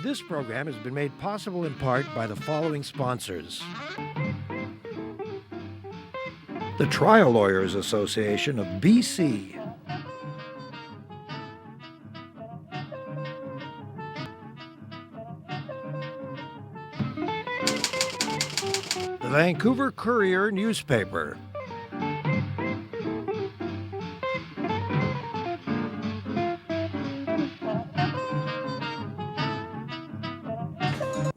This program has been made possible in part by the following sponsors. The Trial Lawyers Association of BC. The Vancouver Courier newspaper.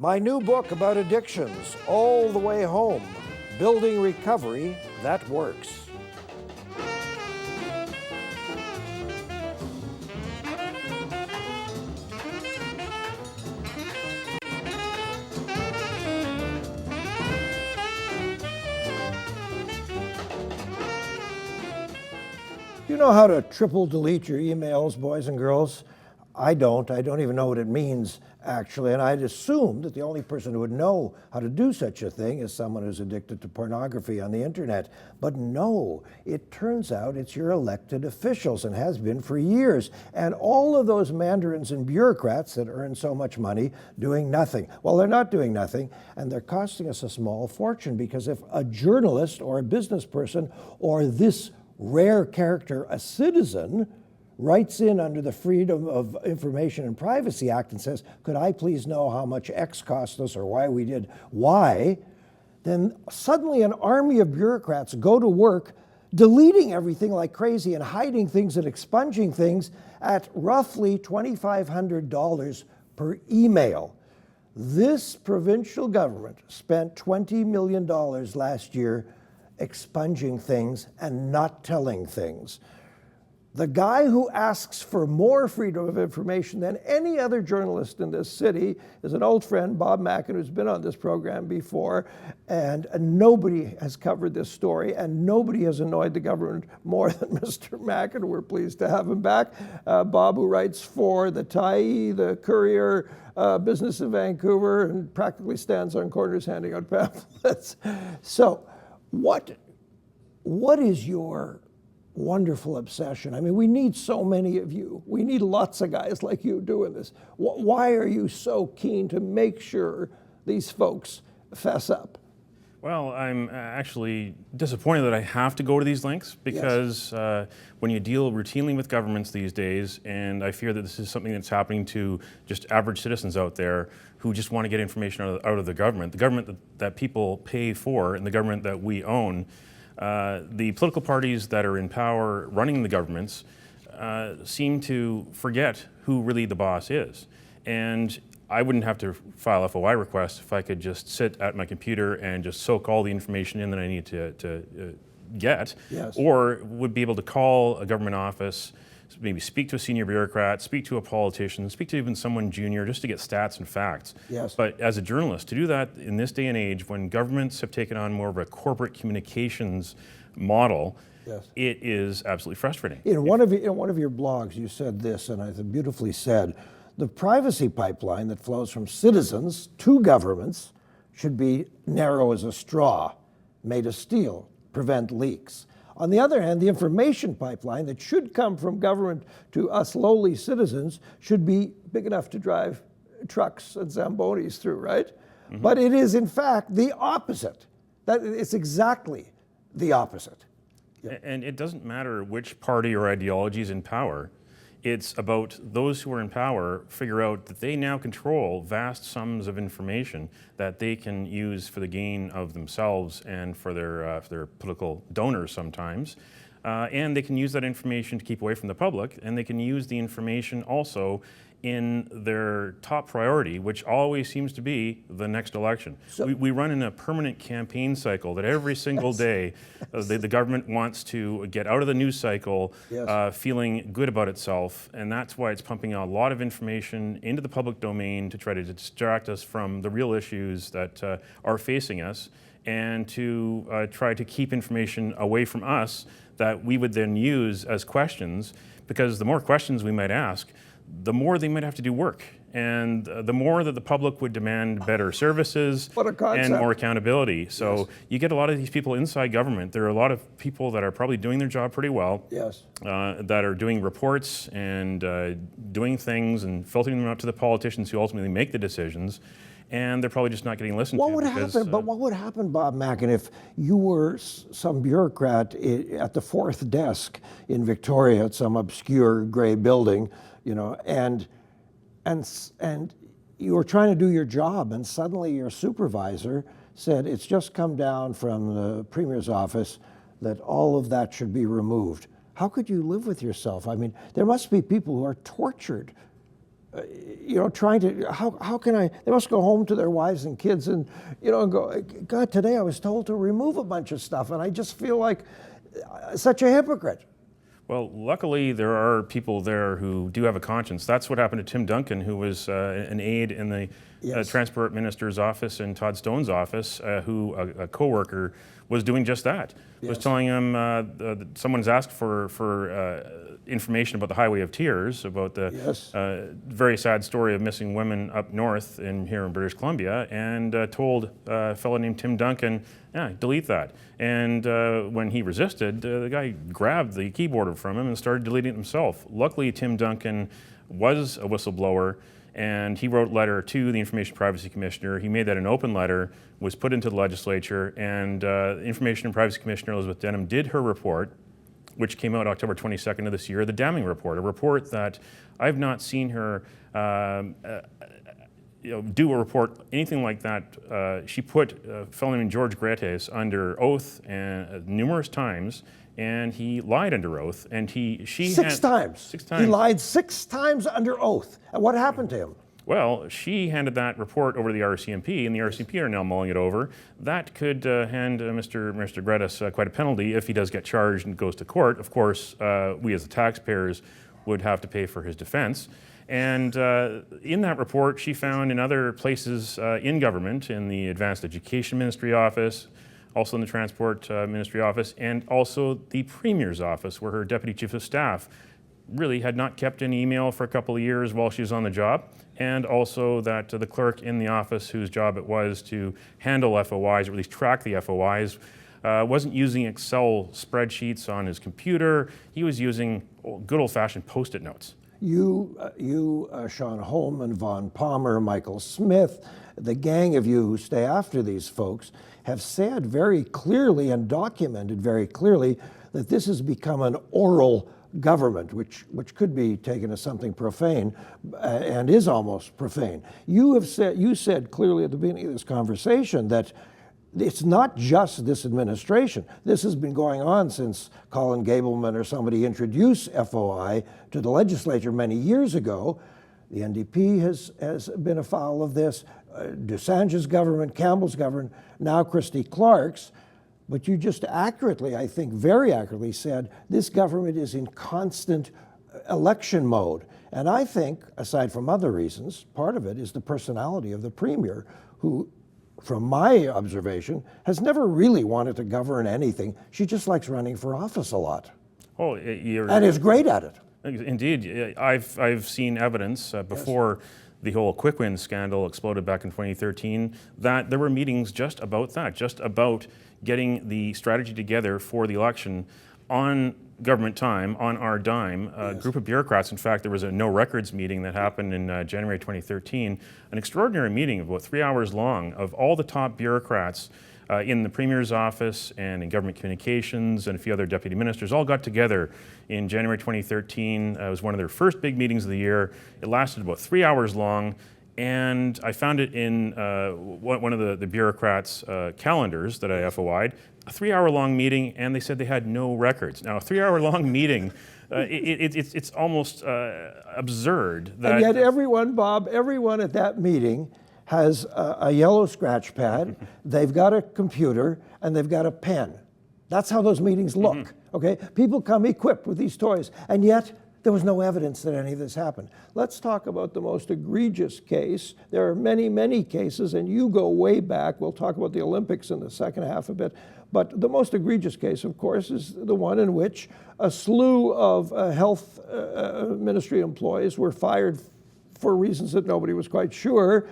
My new book about addictions, All the Way Home, Building Recovery That Works. You know how to triple delete your emails, boys and girls? I don't even know what it means, actually, and I'd assume that the only person who would know how to do such a thing is someone who's addicted to pornography on the internet. But no, it turns out it's your elected officials and has been for years. And all of those mandarins and bureaucrats that earn so much money doing nothing. Well, they're not doing nothing, and they're costing us a small fortune, because if a journalist or a business person or this rare character, a citizen, writes in under the Freedom of Information and Privacy Act and says, could I please know how much X cost us or why we did Y, then suddenly an army of bureaucrats go to work deleting everything like crazy and hiding things and expunging things at roughly $2,500 per email. This provincial government spent $20 million last year expunging things and not telling things. The guy who asks for more freedom of information than any other journalist in this city is an old friend, Bob MACKIN, who's been on this program before, and nobody has covered this story, and nobody has annoyed the government more than Mr. MACKIN. We're pleased to have him back. Bob, who writes for the Tyee, the Courier, Business of Vancouver, and practically stands on corners handing out pamphlets. So, what is your wonderful obsession? I mean, we need so many of you. We need lots of guys like you doing this. Why are you so keen to make sure these folks fess up? Well, I'm actually disappointed that I have to go to these lengths, because when you deal routinely with governments these days, and I fear that this is something that's happening to just average citizens out there who just want to get information out of the government that people pay for and the government that we own, the political parties that are in power running the governments seem to forget who really the boss is. And I wouldn't have to file FOI requests if I could just sit at my computer and just soak all the information in that I need to get, yes, or would be able to call a government office, maybe speak to a senior bureaucrat, speak to a politician, speak to even someone junior, just to get stats and facts. Yes. But as a journalist, to do that in this day and age, when governments have taken on more of a corporate communications model, yes, it is absolutely frustrating. In one of your blogs, you said this, and I think beautifully said, the privacy pipeline that flows from citizens to governments should be narrow as a straw, made of steel, prevent leaks. On the other hand, the information pipeline that should come from government to us lowly citizens should be big enough to drive trucks and Zambonis through, right? Mm-hmm. But it is, in fact, the opposite. It's exactly the opposite. Yeah. And it doesn't matter which party or ideology is in power. It's about those who are in power figure out that they now control vast sums of information that they can use for the gain of themselves and for their political donors sometimes. And they can use that information to keep away from the public, and they can use the information also in their top priority, which always seems to be the next election. So, we run in a permanent campaign cycle that every single day the government wants to get out of the news cycle, yes, feeling good about itself, and that's why it's pumping a lot of information into the public domain to try to distract us from the real issues that are facing us, and to try to keep information away from us that we would then use as questions, because the more questions we might ask, the more they might have to do work. And the more that the public would demand better services What a concept. and more accountability. So you get a lot of these people inside government. There are a lot of people that are probably doing their job pretty well, Yes. that are doing reports and doing things and filtering them out to the politicians who ultimately make the decisions. And they're probably just not getting listened What to. would happen? But what would happen, Bob Mackin, if you were some bureaucrat at the fourth desk in Victoria at some obscure gray building, you know, and you were trying to do your job, and suddenly your supervisor said, "It's just come down from the Premier's office that all of that should be removed." How could you live with yourself? I mean, there must be people who are tortured. You know, trying to, how can I, they must go home to their wives and kids and, you know, go, God, today I was told to remove a bunch of stuff, and I just feel like such a hypocrite. Well, luckily there are people there who do have a conscience. That's what happened to Tim Duncan, who was an aide in the Transport Minister's office and Todd Stone's office, who a co-worker was doing just that. Was telling him that someone's asked for information about the Highway of Tears, about the very sad story of missing women up north here in British Columbia, and told a fellow named Tim Duncan, yeah, delete that. And when he resisted, the guy grabbed the keyboard from him and started deleting it himself. Luckily, Tim Duncan was a whistleblower, and he wrote a letter to the Information Privacy Commissioner. He made that an open letter, was put into the legislature, and the Information and Privacy Commissioner, Elizabeth Denham, did her report, which came out October 22nd of this year, the damning report, a report that I've not seen her do a report, anything like that. She put a fellow named George Gretes under oath numerous times, and he lied under oath, and Six times. He lied 6 times under oath. And what happened to him? Well, she handed that report over to the RCMP, and the RCMP are now mulling it over. That could hand Mr. Gretes quite a penalty if he does get charged and goes to court. Of course, we as the taxpayers would have to pay for his defense. And in that report, she found in other places in government, in the Advanced Education Ministry office, also in the Transport Ministry office, and also the Premier's office, where her Deputy Chief of Staff really had not kept any email for a couple of years while she was on the job, and also that the clerk in the office, whose job it was to handle FOIs, or at least track the FOIs, wasn't using Excel spreadsheets on his computer. He was using good old-fashioned Post-it notes. You, Sean Holman, Vaughn Palmer, Michael Smith, the gang of you who stay after these folks have said very clearly and documented very clearly that this has become an oral government, which could be taken as something profane and is almost profane. You said clearly at the beginning of this conversation that it's not just this administration. This has been going on since Colin Gableman or somebody introduced FOI to the legislature many years ago. The NDP has been afoul of this. Dusange's government, Campbell's government, now Christy Clark's. But you just accurately, I think very accurately said, this government is in constant election mode. And I think, aside from other reasons, part of it is the personality of the Premier, who, from my observation, has never really wanted to govern anything. She just likes running for office a lot. Oh, and is great at it. Indeed. I've seen evidence before the whole Quick Win scandal exploded back in 2013, that there were meetings just about that, just about getting the strategy together for the election on government time, on our dime. A group of bureaucrats, in fact, there was a no records meeting that happened in January 2013, an extraordinary meeting of about 3 hours long of all the top bureaucrats in the Premier's office and in government communications and a few other deputy ministers all got together in January 2013. It was one of their first big meetings of the year. It lasted about 3 hours long, and I found it in one of the bureaucrats' calendars that I FOI'd, a 3 hour long meeting, and they said they had no records. Now, a 3 hour long meeting, it's almost absurd. And yet everyone, Bob, everyone at that meeting has a yellow scratch pad, they've got a computer, and they've got a pen. That's how those meetings look, okay? People come equipped with these toys, and yet There was no evidence that any of this happened. Let's talk about the most egregious case. There are many, many cases, and you go way back. We'll talk about the Olympics in the second half a bit. But the most egregious case, of course, is the one in which a slew of health ministry employees were fired for reasons that nobody was quite sure.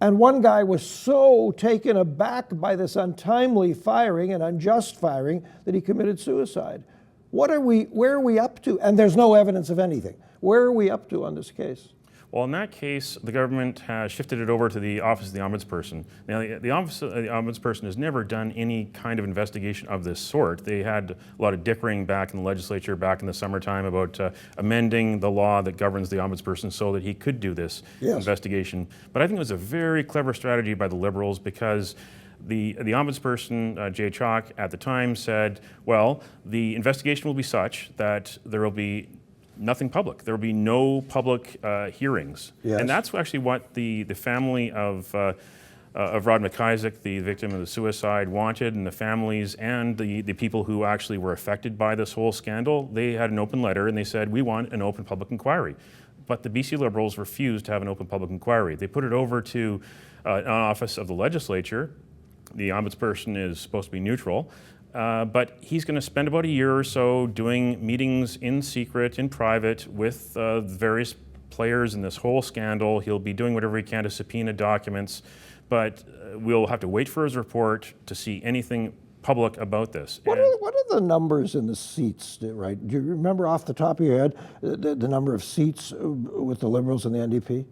And one guy was so taken aback by this untimely firing and unjust firing that he committed suicide. Where are we up to? And there's no evidence of anything. Where are we up to on this case? Well, in that case, the government has shifted it over to the Office of the Ombudsperson. Now, the Office of the Ombudsperson has never done any kind of investigation of this sort. They had a lot of dickering back in the legislature back in the summertime about amending the law that governs the Ombudsperson so that he could do this investigation. But I think it was a very clever strategy by the Liberals because the Ombudsperson, Jay Chalk, at the time said, well, the investigation will be such that there will be nothing public. There will be no public hearings. Yes. And that's actually what the family of Rod McIsaac, the victim of the suicide, wanted, and the families and the people who actually were affected by this whole scandal. They had an open letter and they said, we want an open public inquiry. But the BC Liberals refused to have an open public inquiry. They put it over to an office of the legislature. The Ombudsperson is supposed to be neutral, but he's going to spend about a year or so doing meetings in secret, in private, with various players in this whole scandal. He'll be doing whatever he can to subpoena documents, but we'll have to wait for his report to see anything public about this. What are the numbers in the seats, right? Do you remember off the top of your head the number of seats with the Liberals and the NDP?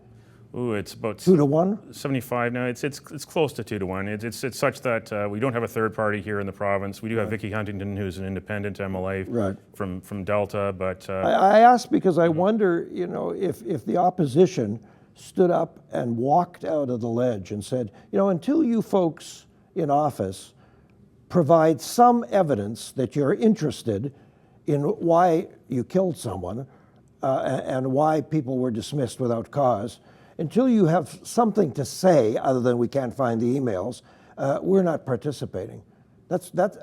Ooh, it's about 2 to 1? 75 now. It's close to 2 to 1. It's such that we don't have a third party here in the province. We do have Vicky Huntington, who's an independent MLA from Delta, but I ask because I wonder, if the opposition stood up and walked out of the ledge and said, until you folks in office provide some evidence that you're interested in why you killed someone and why people were dismissed without cause, until you have something to say other than we can't find the emails, we're not participating.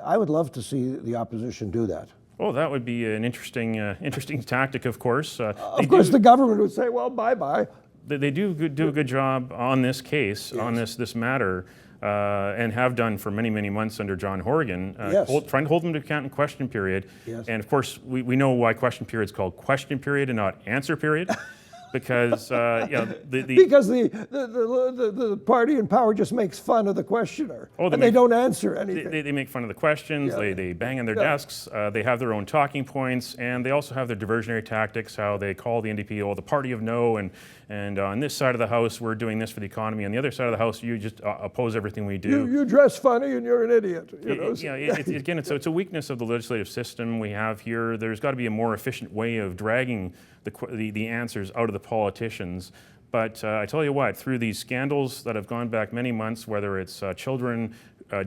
I would love to see the opposition do that. Oh, that would be an interesting tactic, of course. Of course, the government would say, well, bye-bye. They do a good job on this case, on this matter, and have done for many, many months under John Horgan, trying to hold them to account in question period. Yes. And of course, we know why question period is called question period and not answer period. Because because the party in power just makes fun of the questioner, and they don't answer anything. They make fun of the questions. They bang on their desks. They have their own talking points, and they also have their diversionary tactics. How they call the NDP, the party of no, and on this side of the house we're doing this for the economy. On the other side of the house, you just oppose everything we do. You dress funny and you're an idiot. Again, it's a weakness of the legislative system we have here. There's got to be a more efficient way of dragging the answers out of the politicians. But I tell you what, through these scandals that have gone back many months, whether it's children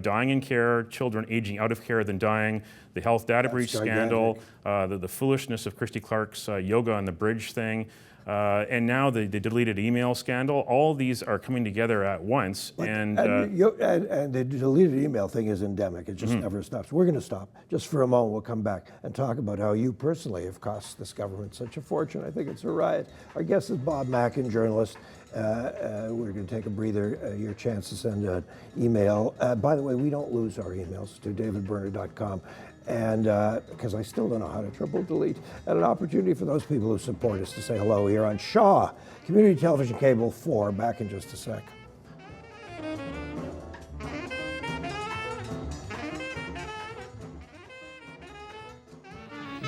dying in care, children aging out of care than dying, the health data breach scandal, the foolishness of Christy Clark's yoga on the bridge thing, and now the deleted email scandal, all these are coming together at once. And the deleted email thing is endemic. It just never stops. We're going to stop. Just for a moment, we'll come back and talk about how you personally have cost this government such a fortune. I think it's a riot. Our guest is Bob MACKIN, journalist. We're going to take a breather. Your chance to send an email. By the way, we don't lose our emails to davidberner.com. And because I still don't know how to triple delete, and an opportunity for those people who support us to say hello here on Shaw Community Television Cable 4. Back in just a sec.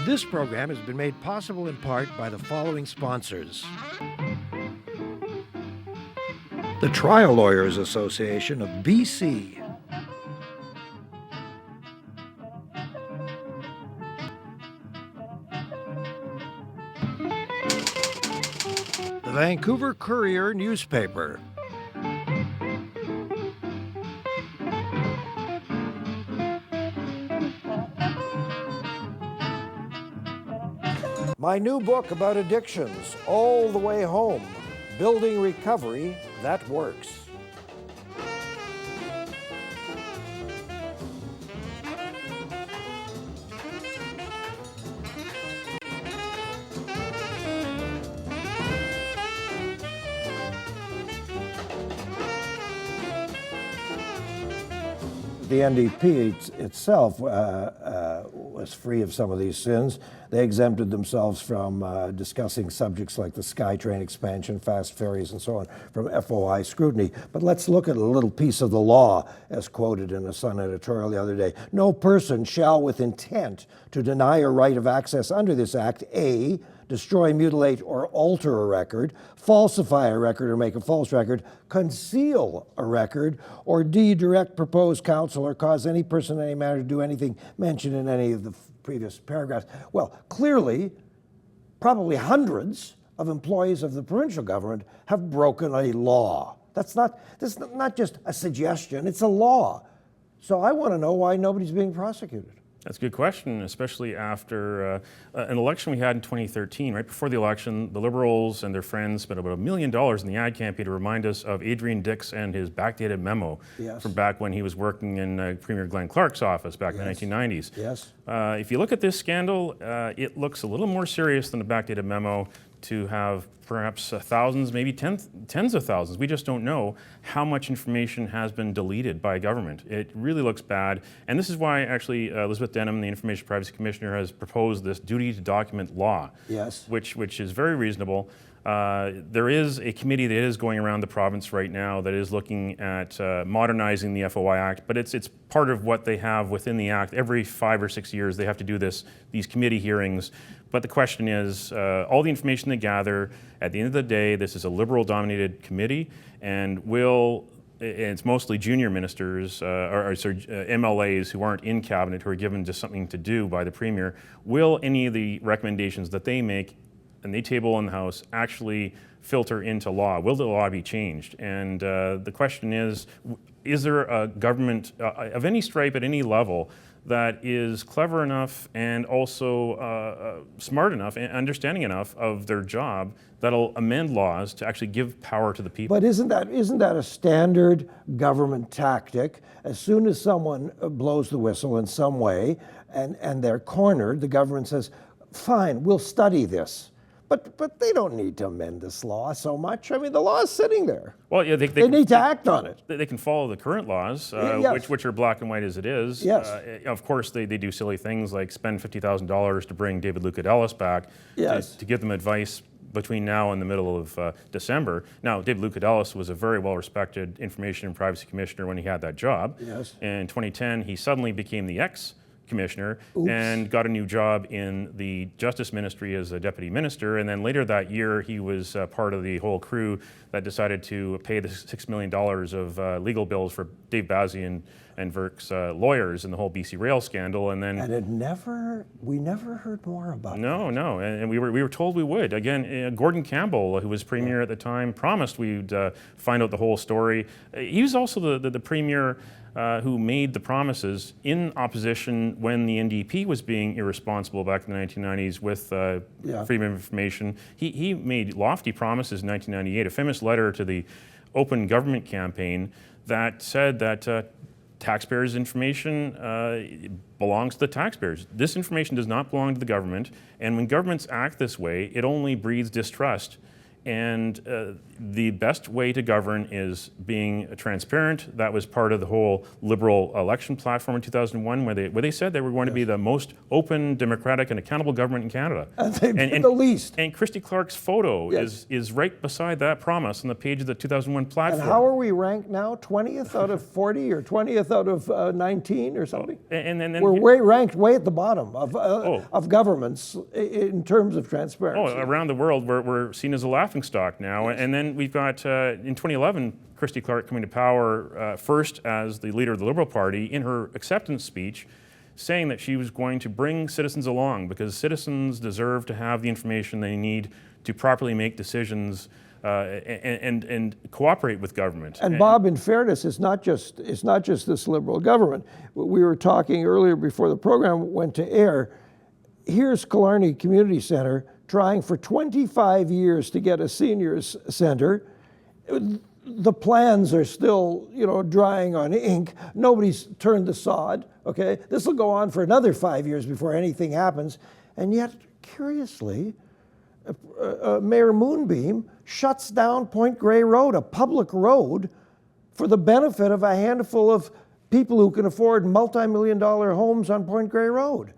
This program has been made possible in part by the following sponsors. The Trial Lawyers Association of BC. The Vancouver Courier newspaper. My new book about addictions, All the Way Home, Building Recovery That Works. the NDP itself was free of some of these sins. They exempted themselves from discussing subjects like the SkyTrain expansion, fast ferries, and so on from FOI scrutiny. But let's look at a little piece of the law, as quoted in a Sun editorial the other day. No person shall, with intent to deny a right of access under this act, A, destroy, mutilate, or alter a record, falsify a record or make a false record, conceal a record, or D, direct, propose, counsel, or cause any person in any manner to do anything mentioned in any of the previous paragraphs. Well, clearly, probably hundreds of employees of the provincial government have broken a law. This is not just a suggestion, it's a law. So I want to know why nobody's being prosecuted. That's a good question, especially after an election we had in 2013. Right before the election, the Liberals and their friends spent about $1 million in the ad campaign to remind us of Adrian Dix and his backdated memo from back when he was working in Premier Glenn Clark's office back in the 1990s. Yes. If you look at this scandal, it looks a little more serious than a backdated memo to have perhaps thousands, maybe tens of thousands. We just don't know how much information has been deleted by government. It really looks bad. And this is why actually Elizabeth Denham, the Information Privacy Commissioner, has proposed this duty to document law, which is very reasonable. There is a committee that is going around the province right now that is looking at modernizing the FOI Act, but it's part of what they have within the Act. Every 5 or 6 years they have to do these committee hearings. But the question is, all the information they gather, at the end of the day, this is a Liberal-dominated committee, and it's mostly junior ministers, MLAs who aren't in cabinet, who are given just something to do by the Premier. Will any of the recommendations that they make and they table in the House actually filter into law? Will the law be changed? And the question is there a government of any stripe at any level that is clever enough and also smart enough and understanding enough of their job that'll amend laws to actually give power to the people? But isn't that a standard government tactic? As soon as someone blows the whistle in some way and they're cornered, the government says, fine, we'll study this. But they don't need to amend this law so much. I mean, the law is sitting there. Well, yeah, they need to act on it. They can follow the current laws, which are black and white as it is. Yes. Of course, they do silly things like spend $50,000 to bring David Lucas-Ellis back to give them advice between now and the middle of December. Now, David Lucas-Ellis was a very well-respected Information and Privacy Commissioner when he had that job. Yes. In 2010, he suddenly became the ex-commissioner and got a new job in the Justice Ministry as a deputy minister. And then later that year, he was part of the whole crew that decided to pay the $6 million of legal bills for Dave Bazzi and Verk's lawyers in the whole BC Rail scandal. And then we never heard more about it. No, and we were told we would. Again, Gordon Campbell, who was premier at the time, promised we'd find out the whole story. He was also the premier who made the promises in opposition when the NDP was being irresponsible back in the 1990s with freedom of information. He made lofty promises in 1998, a famous letter to the Open Government campaign that said that taxpayers' information belongs to the taxpayers. This information does not belong to the government, and when governments act this way, it only breeds distrust. And the best way to govern is being transparent. That was part of the whole Liberal election platform in 2001, where they said they were going to be the most open, democratic, and accountable government in Canada. And they've been the least. And Christy Clark's photo is right beside that promise on the page of the 2001 platform. And how are we ranked now? 20th out of 40 or 20th out of 19 or something? We're ranked way at the bottom of governments in terms of transparency. Around the world, we're seen as a laughing stock now. And then we've got, in 2011, Christy Clark coming to power first as the leader of the Liberal Party in her acceptance speech, saying that she was going to bring citizens along because citizens deserve to have the information they need to properly make decisions and cooperate with government. And Bob, in fairness, it's not just this Liberal government. We were talking earlier before the program went to air. Here's Killarney Community Centre trying for 25 years to get a seniors center. The plans are still, drying on ink. Nobody's turned the sod, okay? This will go on for another 5 years before anything happens. And yet, curiously, Mayor Moonbeam shuts down Point Grey Road, a public road, for the benefit of a handful of people who can afford multi-million-dollar homes on Point Grey Road.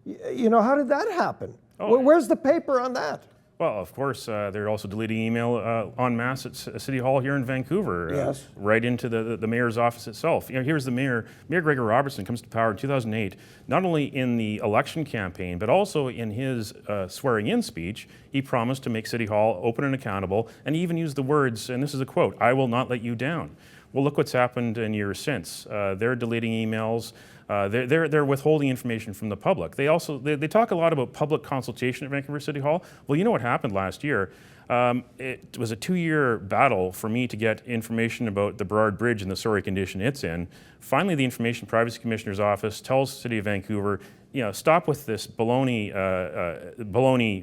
You know, how did that happen? Where's the paper on that? Well, of course, they're also deleting email en masse at City Hall here in Vancouver, Yes. right into the mayor's office itself. You know, here's the mayor. Mayor Gregor Robertson comes to power in 2008, not only in the election campaign, but also in his swearing-in speech. He promised to make City Hall open and accountable, and he even used the words, and this is a quote, "I will not let you down." Well, look what's happened in years since. They're deleting emails. They're withholding information from the public. They talk a lot about public consultation at Vancouver City Hall. Well, you know what happened last year? It was a 2-year battle for me to get information about the Burrard Bridge and the sorry condition it's in. Finally, the Information Privacy Commissioner's office tells the City of Vancouver, you know, stop with this baloney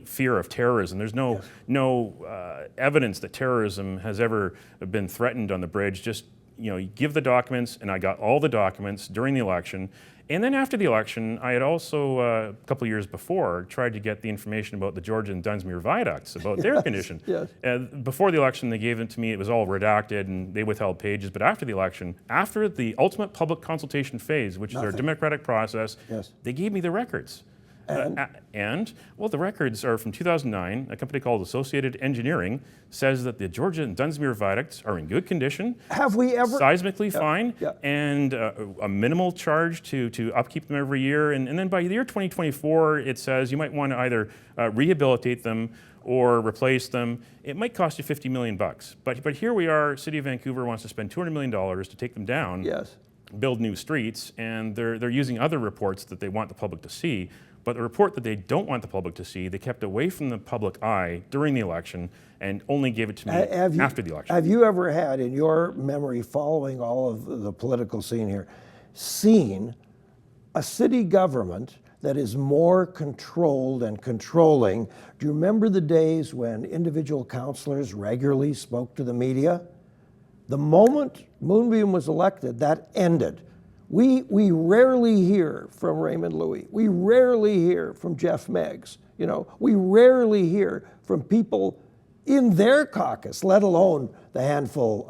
fear of terrorism. There's no evidence that terrorism has ever been threatened on the bridge. Just, you know, you give the documents, and I got all the documents during the election. And then after the election, I had also, a couple of years before, tried to get the information about the Georgia and Dunsmuir viaducts, about their condition. Yes. Before the election, they gave it to me. It was all redacted, and they withheld pages. But after the election, after the ultimate public consultation phase, which is our democratic process, Yes. they gave me the records. And? Well, the records are from 2009. A company called Associated Engineering says that the Georgia and Dunsmuir viaducts are in good condition. Have we ever... Seismically fine, yeah. and a minimal charge to upkeep them every year. And then by the year 2024, it says you might want to either rehabilitate them or replace them. It might cost you $50 million. But here we are, City of Vancouver wants to spend $200 million to take them down, Yes. build new streets, and they're using other reports that they want the public to see. But the report that they don't want the public to see, they kept away from the public eye during the election and only gave it to me after the election. Have you ever had, in your memory, following all of the political scene here, seen a city government that is more controlled and controlling? Do you remember the days when individual councillors regularly spoke to the media? The moment Moonbeam was elected, that ended. We rarely hear from Raymond Louis. We rarely hear from Jeff Meggs. You know, we rarely hear from people in their caucus, let alone the handful,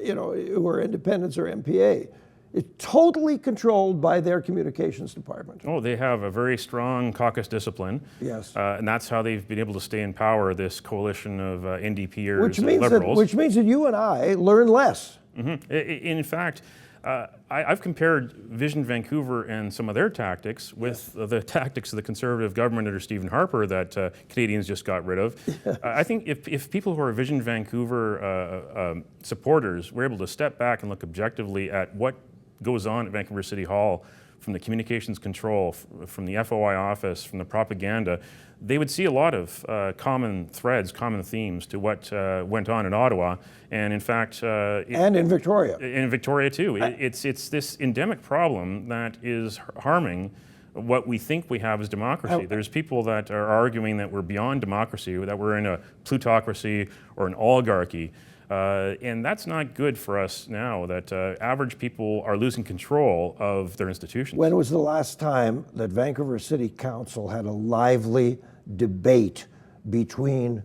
you know, who are independents or MPA. It's totally controlled by their communications department. Oh, they have a very strong caucus discipline. Yes. And that's how they've been able to stay in power, this coalition of NDPers Which and means Liberals. which means that you and I learn less. Mm-hmm. In fact, I've compared Vision Vancouver and some of their tactics with the tactics of the Conservative government under Stephen Harper that Canadians just got rid of. I think if people who are Vision Vancouver supporters were able to step back and look objectively at what goes on at Vancouver City Hall, from the communications control, from the FOI office, from the propaganda, they would see a lot of common threads, common themes to what went on in Ottawa, and in fact... and in Victoria. In Victoria too. It's this endemic problem that is harming what we think we have as democracy. There's people that are arguing that we're beyond democracy, that we're in a plutocracy or an oligarchy. And that's not good for us now, that average people are losing control of their institutions. When was the last time that Vancouver City Council had a lively debate between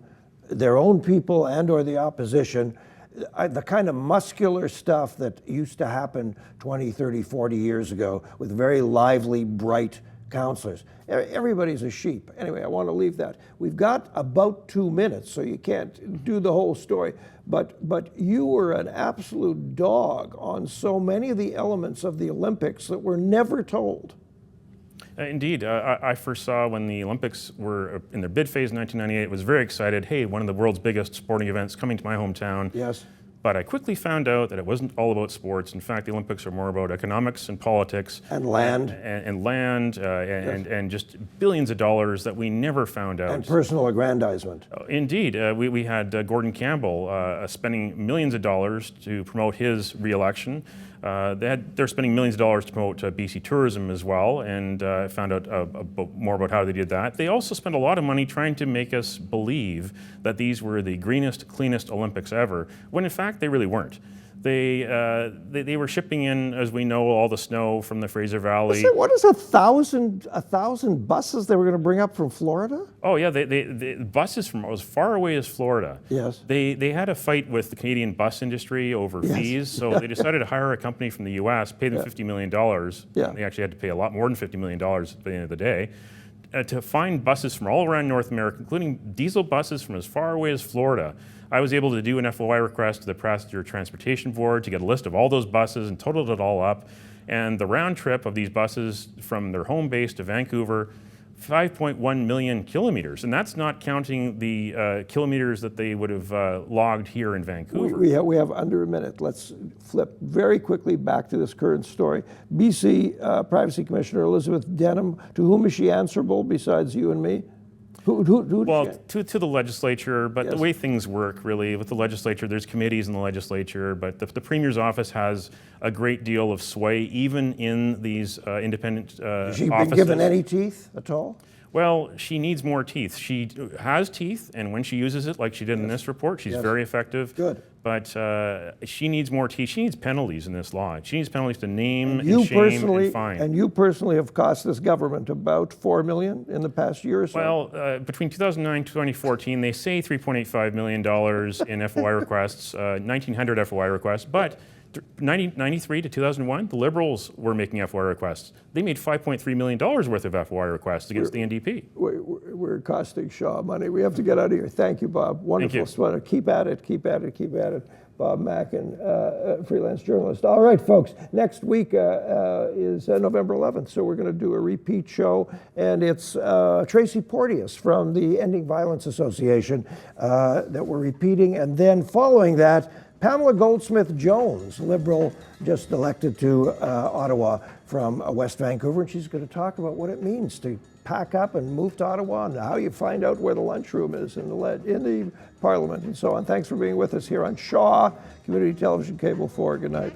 their own people and or the opposition, the kind of muscular stuff that used to happen 20, 30, 40 years ago with very lively, bright councillors? Everybody's a sheep. Anyway, I want to leave that. We've got about 2 minutes, so you can't do the whole story. But you were an absolute dog on so many of the elements of the Olympics that were never told. Indeed. I first saw when the Olympics were in their bid phase in 1998, was very excited. Hey, one of the world's biggest sporting events coming to my hometown. Yes. But I quickly found out that it wasn't all about sports. In fact, the Olympics are more about economics and politics. And land. And land, and just billions of dollars that we never found out. And personal aggrandizement. Indeed. We had Gordon Campbell spending millions of dollars to promote his re-election. They're spending millions of dollars to promote BC tourism as well, and found out more about how they did that. They also spent a lot of money trying to make us believe that these were the greenest, cleanest Olympics ever, when in fact they really weren't. They were shipping in, as we know, all the snow from the Fraser Valley. What is a thousand buses they were going to bring up from Florida? Oh yeah, the buses from as far away as Florida. Yes. They had a fight with the Canadian bus industry over fees, so they decided to hire a company from the U.S., pay them $50 million. Yeah. They actually had to pay a lot more than $50 million at the end of the day, to find buses from all around North America, including diesel buses from as far away as Florida. I was able to do an FOI request to the Passenger Transportation Board to get a list of all those buses and totaled it all up. And the round trip of these buses from their home base to Vancouver, 5.1 million kilometers. And that's not counting the kilometers that they would have logged here in Vancouver. We have under a minute. Let's flip very quickly back to this current story. BC Privacy Commissioner Elizabeth Denham, to whom is she answerable besides you and me? Well, to the legislature, but Yes. the way things work really with the legislature, there's committees in the legislature, but the Premier's office has a great deal of sway, even in these independent Has she offices. been given any teeth at all? Well, she needs more teeth. She has teeth, and when she uses it, like she did in this report, she's very effective. Good. But she needs more teeth. She needs penalties in this law. She needs penalties to name You and shame personally, and fine. and you personally have cost this government about $4 million in the past year or so. Well, between 2009 and 2014, they say $3.85 million in FOI requests, 1,900 FOI requests, but 1993 to 2001, the Liberals were making FOI requests. They made $5.3 million worth of FOI requsts against the NDP. We're costing Shaw money. We have to get out of here. Thank you, Bob. Wonderful. Thank you. Keep at it, keep at it, keep at it. Bob Mackin, freelance journalist. All right, folks, next week is November 11th, so we're going to do a repeat show, and it's Tracy Porteous from the Ending Violence Association that we're repeating, and then following that, Pamela Goldsmith-Jones, Liberal, just elected to Ottawa from West Vancouver, and she's going to talk about what it means to pack up and move to Ottawa and how you find out where the lunchroom is in the Parliament and so on. Thanks for being with us here on Shaw Community Television Cable 4. Good night.